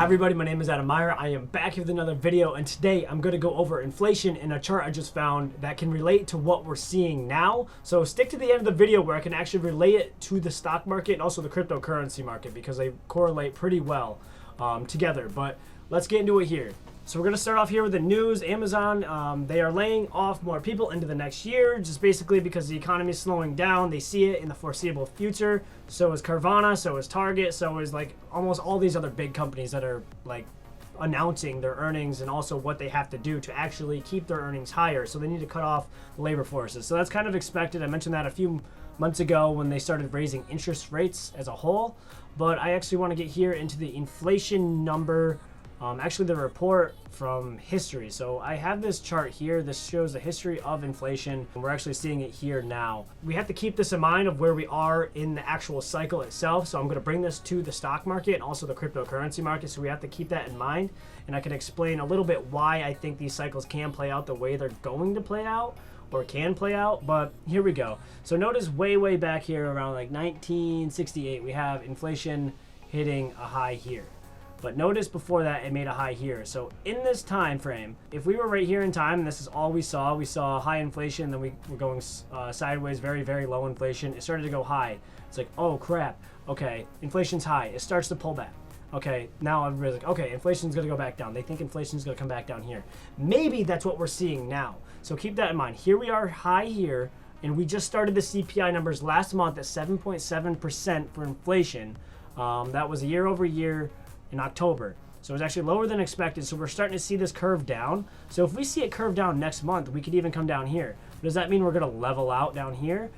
Hi everybody, my name is Adam Meyer. I am back here with another video, and today I'm going to go over inflation in a chart I just found that can relate to what we're seeing now. So stick to the end of the video where I can actually relate it to the stock market and also the cryptocurrency market because they correlate pretty well together. But let's get into it here. So we're going to start off here with the news. Amazon, they are laying off more people into the next year, just basically because the economy is slowing down. They see it in the foreseeable future. So is Carvana, so is Target, so is like almost all these other big companies that are like announcing their earnings and also what they have to do to actually keep their earnings higher. So they need to cut off the labor forces. So that's kind of expected. I mentioned that a few months ago when they started raising interest rates as a whole. But I actually want to get here into the inflation number. Actually the report from history. So I have this chart here. This shows the history of inflation, and we're actually seeing it here now. We have to keep this in mind of where we are in the actual cycle itself. So I'm going to bring this to the stock market and also the cryptocurrency market. So we have to keep that in mind, and I can explain a little bit why I think these cycles can play out the way they're going to play out or can play out. But here we go. So notice way back here around like 1968, we have inflation hitting a high here. But notice before that it made a high here. So in this time frame, if we were right here in time and this is all we saw high inflation, then we were going sideways, very low inflation. It started to go high. It's like, oh crap, okay, inflation's high. It starts to pull back. Okay, now everybody's like, okay, inflation's gonna go back down. They think inflation's gonna come back down here. Maybe that's what we're seeing now. So keep that in mind. Here we are high here, and we just started the CPI numbers last month at 7.7% for inflation. That was a year over year in October. So it was actually lower than expected. So we're starting to see this curve down. So if we see it curve down next month, we could even come down here. Does that mean we're going to level out down here,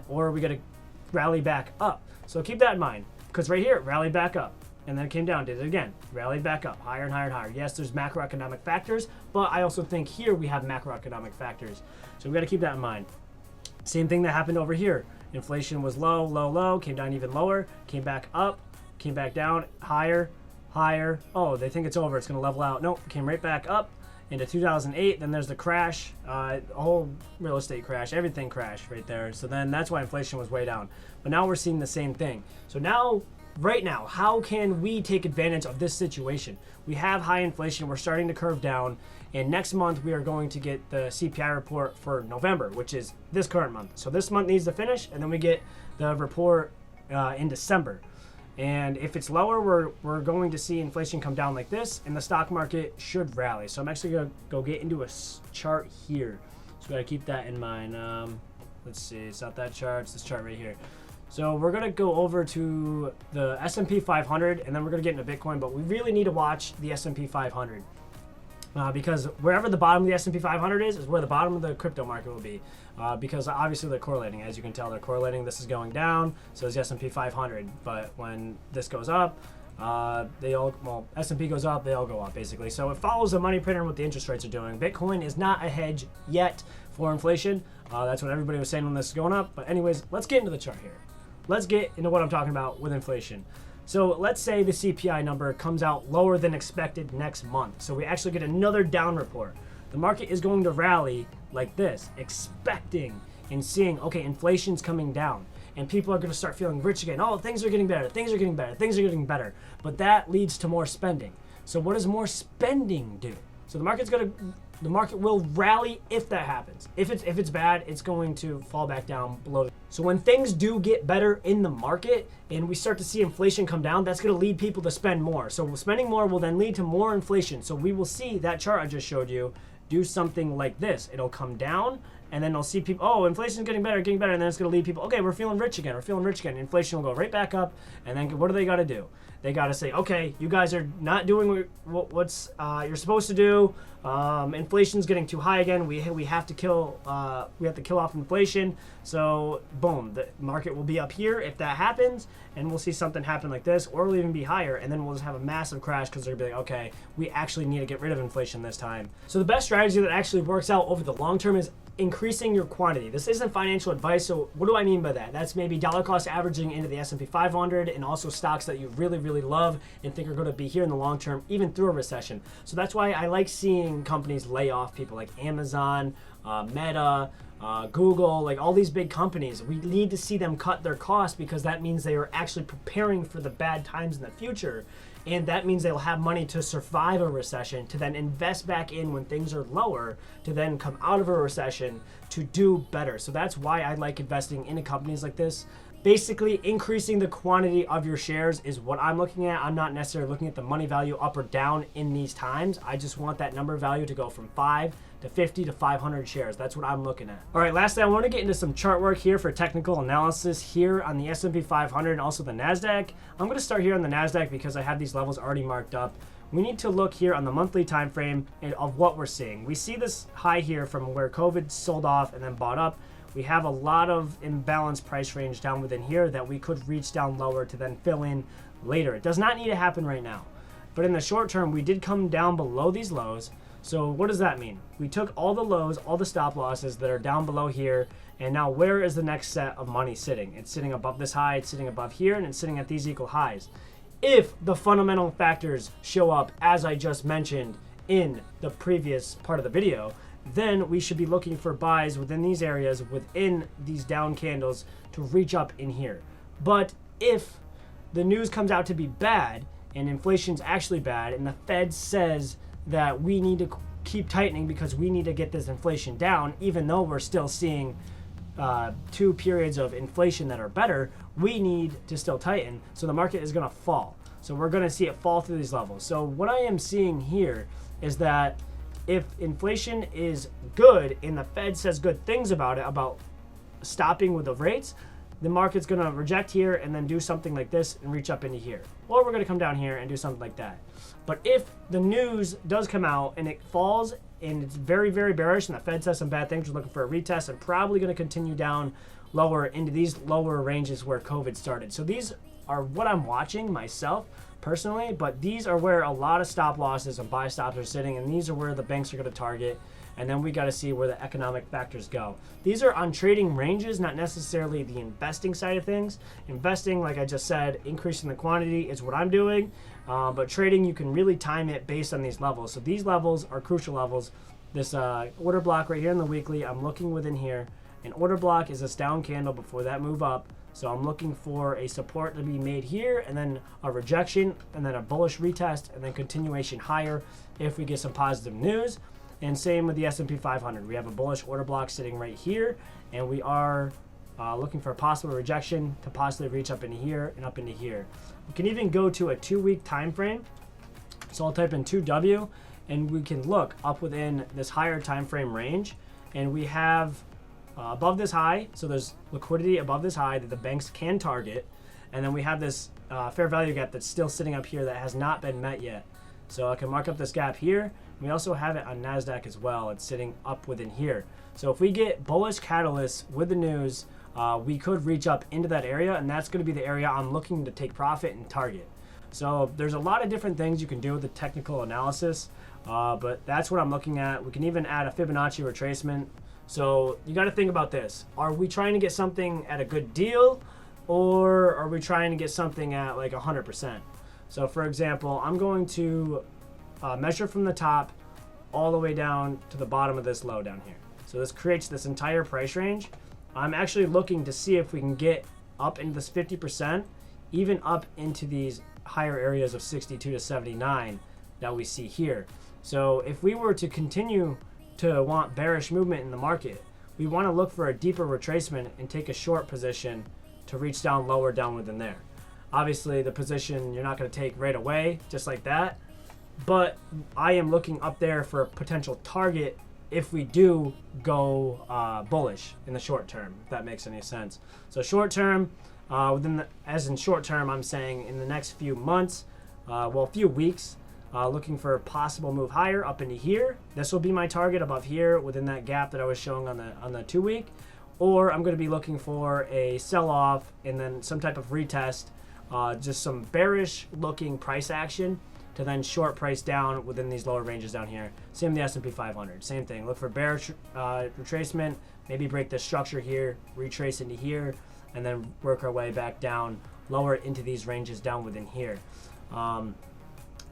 or are we going to rally back up? So keep that in mind, because right here it rallied back up and then it came down, did it again, rallied back up, higher and higher and higher. Yes, there's macroeconomic factors, but I also think here we have macroeconomic factors. So we got to keep that in mind. Same thing that happened over here. Inflation was low, came down even lower, came back up, came back down, higher. Oh, they think it's over. It's going to level out. Nope, came right back up into 2008. Then there's the crash, a whole real estate crash. Everything crashed right there. So then that's why inflation was way down. But now we're seeing the same thing. So now, right now, how can we take advantage of this situation? We have high inflation. We're starting to curve down. And next month, we are going to get the CPI report for November, which is this current month. So this month needs to finish, and then we get the report in December. And if it's lower, we're going to see inflation come down like this, and the stock market should rally. So I'm actually going to go get into a chart here. So we got to keep that in mind. Let's see, it's not that chart, it's this chart right here. So we're going to go over to the S&P 500, and then we're going to get into Bitcoin, but we really need to watch the S&P 500. Because wherever the bottom of the S&P 500 is where the bottom of the crypto market will be. Because obviously they're correlating. As you can tell, they're correlating. This is going down, so is the S&P 500. But when this goes up, S&P goes up, they all go up, basically. So it follows the money printer and what the interest rates are doing. Bitcoin is not a hedge yet for inflation. That's what everybody was saying when this is going up. But anyways, let's get into the chart here. Let's get into what I'm talking about with inflation. So let's say the CPI number comes out lower than expected next month. So we actually get another down report. The market is going to rally like this, expecting and seeing, okay, inflation's coming down. And people are going to start feeling rich again. Oh, things are getting better, things are getting better, things are getting better. But that leads to more spending. So what does more spending do? So the market will rally if that happens. If it's bad, it's going to fall back down below. So when things do get better in the market and we start to see inflation come down, that's going to lead people to spend more. So spending more will then lead to more inflation. So we will see that chart I just showed you do something like this. It'll come down, and then they'll see people, oh, inflation's getting better, and then it's going to lead people, okay, we're feeling rich again. Inflation will go right back up, and then what do they got to do? They got to say, okay, you guys are not doing what's you're supposed to do. Inflation's getting too high again. We have to kill off inflation. So boom, the market will be up here if that happens, and we'll see something happen like this, or it'll even be higher, and then we'll just have a massive crash because they're gonna be like, okay, we actually need to get rid of inflation this time. So the best strategy that actually works out over the long term is increasing your quantity. This isn't financial advice, so what do I mean by that? That's maybe dollar cost averaging into the S&P 500 and also stocks that you really love and think are going to be here in the long term, even through a recession. So that's why I like seeing companies lay off people like Amazon, Meta, Google, like all these big companies. We need to see them cut their costs because that means they are actually preparing for the bad times in the future. And that means they'll have money to survive a recession, to then invest back in when things are lower, to then come out of a recession to do better. So that's why I like investing into companies like this. Basically, increasing the quantity of your shares is what I'm looking at. I'm not necessarily looking at the money value up or down in these times. I just want that number value to go from 5 to 50 to 500 shares. That's what I'm looking at. All right, lastly, I want to get into some chart work here for technical analysis here on the S&P 500 and also the NASDAQ. I'm going to start here on the NASDAQ because I have these levels already marked up. We need to look here on the monthly time frame of what we're seeing. We see this high here from where COVID sold off and then bought up. We have a lot of imbalanced price range down within here that we could reach down lower to then fill in later. It does not need to happen right now. But in the short term, we did come down below these lows. So what does that mean? We took all the lows, all the stop losses that are down below here, and now where is the next set of money sitting? It's sitting above this high, it's sitting above here, and it's sitting at these equal highs. If the fundamental factors show up as I just mentioned in the previous part of the video, then we should be looking for buys within these areas, within these down candles to reach up in here. But if the news comes out to be bad and inflation's actually bad and the Fed says that we need to keep tightening because we need to get this inflation down, even though we're still seeing 2 periods of inflation that are better, we need to still tighten. So the market is going to fall. So we're going to see it fall through these levels. So what I am seeing here is that if inflation is good and the Fed says good things about it, about stopping with the rates, the market's going to reject here and then do something like this and reach up into here. Or we're going to come down here and do something like that. But if the news does come out and it falls and it's very, very bearish and the Fed says some bad things, we're looking for a retest and probably going to continue down lower into these lower ranges where COVID started. So these are what I'm watching myself personally, but these are where a lot of stop losses and buy stops are sitting, and these are where the banks are going to target. And then we got to see where the economic factors go. These are on trading ranges, not necessarily the investing side of things. Investing, like I just said, increasing the quantity is what I'm doing. But trading, you can really time it based on these levels. So these levels are crucial levels. This order block right here in the weekly, I'm looking within here. An order block is this down candle before that move up. So I'm looking for a support to be made here, and then a rejection, and then a bullish retest, and then continuation higher if we get some positive news. And same with the S&P 500. We have a bullish order block sitting right here, and we are looking for a possible rejection to possibly reach up into here and up into here. We can even go to a 2-week time frame. So I'll type in 2W, and we can look up within this higher time frame range, and we have above this high, so there's liquidity above this high that the banks can target, and then we have this fair value gap that's still sitting up here that has not been met yet. So I can mark up this gap here. We also have it on NASDAQ as well. It's sitting up within here. So if we get bullish catalysts with the news, we could reach up into that area, and that's going to be the area I'm looking to take profit and target. So there's a lot of different things you can do with the technical analysis, but that's what I'm looking at. We can even add a Fibonacci retracement. So you got to think about this. Are we trying to get something at a good deal, or are we trying to get something at like 100%? So for example, I'm going to measure from the top all the way down to the bottom of this low down here. So this creates this entire price range. I'm actually looking to see if we can get up into this 50%, even up into these higher areas of 62 to 79 that we see here. So if we were to continue to want bearish movement in the market, we want to look for a deeper retracement and take a short position to reach down lower down within there. Obviously the position you're not going to take right away just like that, but I am looking up there for a potential target if we do go bullish in the short term, if that makes any sense. So short term, as in short term, I'm saying in the next few months, few weeks, looking for a possible move higher up into here. This will be my target above here within that gap that I was showing on the 2-week. Or I'm going to be looking for a sell-off and then some type of retest, just some bearish looking price action to then short price down within these lower ranges down here. Same with the S&P 500. Same thing. Look for bearish retracement, maybe break the structure here, retrace into here, and then work our way back down lower into these ranges down within here.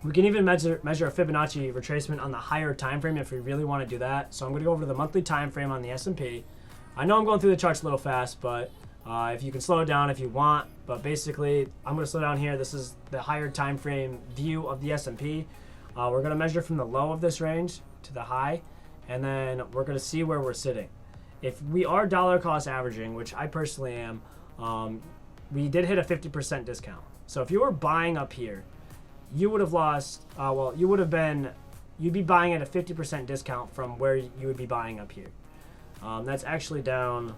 We can even measure a Fibonacci retracement on the higher time frame if we really want to do that. So I'm going to go over to the monthly time frame on the S&P. I know I'm going through the charts a little fast, but if you can slow it down if you want. But basically, I'm going to slow down here. This is the higher time frame view of the S&P. We're going to measure from the low of this range to the high, and then we're going to see where we're sitting. If we are dollar cost averaging, which I personally am, we did hit a 50% discount. So if you were buying up here, you would have lost, you'd be buying at a 50% discount from where you would be buying up here. That's actually down,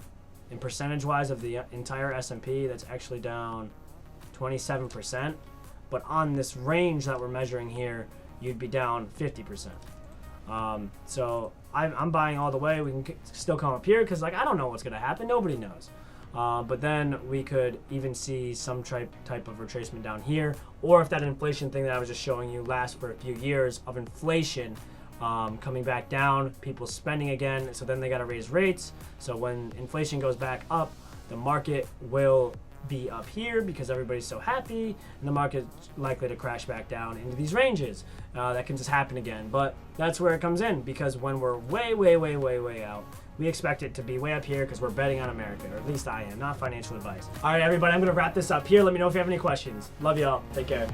in percentage-wise of the entire S&P, that's actually down 27%. But on this range that we're measuring here, you'd be down 50%. So I'm buying all the way. We can still come up here because, like, I don't know what's going to happen. Nobody knows. But then we could even see some type of retracement down here, or if that inflation thing that I was just showing you lasts for a few years of inflation coming back down, people spending again, so then they got to raise rates. So when inflation goes back up, the market will be up here because everybody's so happy, and the market's likely to crash back down into these ranges. That can just happen again, but that's where it comes in, because when we're way out, we expect it to be way up here because we're betting on America, or at least I am. Not financial advice. All right, everybody, I'm going to wrap this up here. Let me know if you have any questions. Love y'all. Take care.